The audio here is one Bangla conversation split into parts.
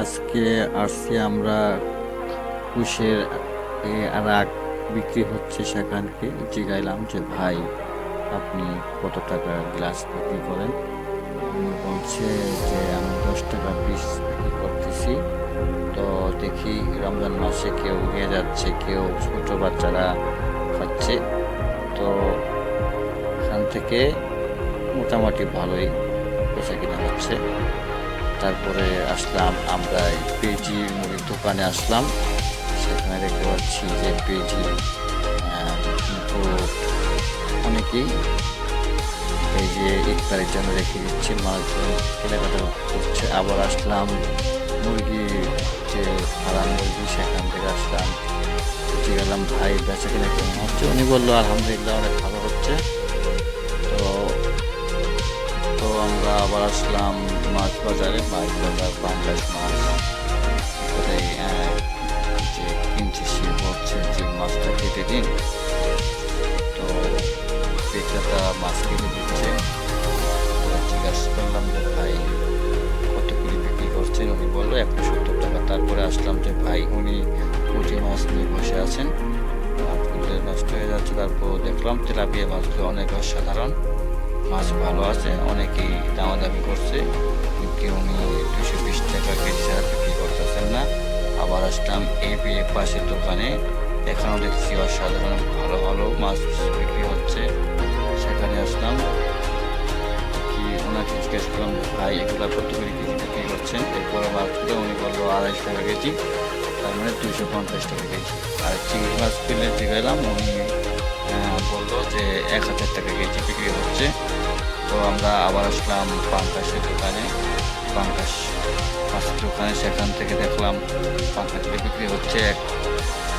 আজকে আসছি আমরা কুশের আরাক বিক্রি হচ্ছে সেখানকে জিগাইলাম যে ভাই আপনি কত টাকা গ্লাস বিক্রি করেন। উনি বলছে যে আমি 10 টাকা পিস বিক্রি করতেছি। তো দেখি রমজান মাসে কেউ নিয়ে যাচ্ছে, কেউ ছোট বাচ্চারা খাচ্ছে। তো এখান থেকে মোটামুটি ভালোই বেচা কিনা হচ্ছে। তারপরে আসলাম আমরা এই পেঁয়াজি মুড়ির দোকানে আসলাম। সেখানে দেখতে পাচ্ছি যে পেঁয়াজি কিন্তু অনেকেই এই যে ইফতারের জন্য রেখে দিচ্ছে, মানুষজন কেনাকাটা করছে। আবার আসলাম মুরগি, যে ফার্ম মুরগি, সেখান থেকে আসলাম, গেলাম ভাই বেচা কিনা কেমন হচ্ছে। উনি বললো আলহামদুলিল্লাহ অনেক ভালো হচ্ছে। তো তো আমরা আবার আসলাম মাছ বাজারে, মাছ বাজার পাঙ্গাস মাছ করে যে কিনছি, সে বলছে যে মাছটা কেটে দিন। তো বিক্রেতা মাছ কেটে দিচ্ছে। জিজ্ঞাসা করলাম যে ভাই কত করে বিক্রি করছেন। উনি বললো 170 টাকা। তারপরে আসলাম যে ভাই উনি পুঁটি মাছ নিয়ে বসে আছেন, মাছগুলো নষ্ট হয়ে যাচ্ছে। তারপর দেখলাম তেলাপিয়া মাছগুলো অনেক অসাধারণ, মাছ ভালো আছে, অনেকেই দামাদামি করছে, কিন্তু উনি 220 টাকা কেজি ছাড়া বিক্রি করতেছেন না। আবার আসলাম এই পাশের দোকানে, এখানেও দেখছি অসাধারণ ভালো ভালো মাছ বিক্রি হচ্ছে। সেখানে আসলাম, কি ওনাকে জিজ্ঞেস করলাম ভাই এগুলা কত করে কেজি বিক্রি করছেন। এরপরে মাছগুলো উনি বললো 250 টাকা কেজি, তার মানে 250 টাকা কেজি। আর চিংড়ি মাছ কিনলে জিগাইলাম, উনি বললো যে 1000 টাকা কেজি বিক্রি হচ্ছে। তো আমরা আবার আসলাম পাঙ্গাসের দোকানে, পাঙ্গাস মাছের দোকানে। সেখান থেকে দেখলাম পাঙ্গাসগুলো বিক্রি হচ্ছে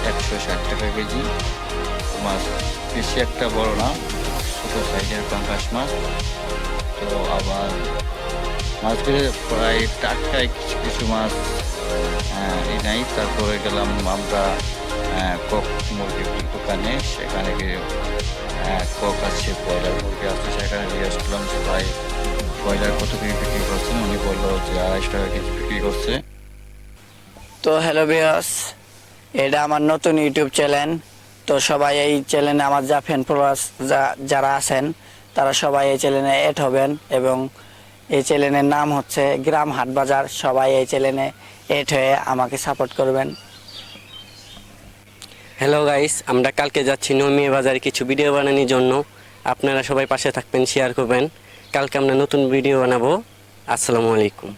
160 টাকা কেজি। মাছ বেশি একটা বড় না, ছোটো সাইজের পাঙ্গাস মাছ। তো আবার মাছগুলো প্রায় টাটকায়, কিছু কিছু মাছ এই নাই। তারপরে গেলাম আমরা কক মুরগির দোকানে, সেখানে গিয়ে কক আছে, ব্রয়লার মুরগি আছে। সেখানে জিজ্ঞেস করলাম যে ভাই ব্রয়লার কত করে বিক্রি করছেন। উনি বললো যে 250 টাকা কেজি বিক্রি করছে। তো হ্যালো ভিউয়ার্স, এটা আমার নতুন ইউটিউব চ্যানেল। তো সবাই এই চ্যানেলে আমার যা ফ্যান ফলোয়ার্স যারা আছেন তারা সবাই এই চ্যানেলে অ্যাড হবেন, এবং এই চ্যানেলের নাম হচ্ছে গ্রাম হাট বাজার। সবাই এই চ্যানেলে অ্যাড হয়ে আমাকে সাপোর্ট করবেন। হ্যালো গাইস, আমরা কালকে যাচ্ছি নমিয়া বাজারে কিছু ভিডিও বানানোর জন্য। আপনারা সবাই পাশে থাকবেন, শেয়ার করবেন। কালকে আমরা নতুন ভিডিও বানাবো। আসসালামু আলাইকুম।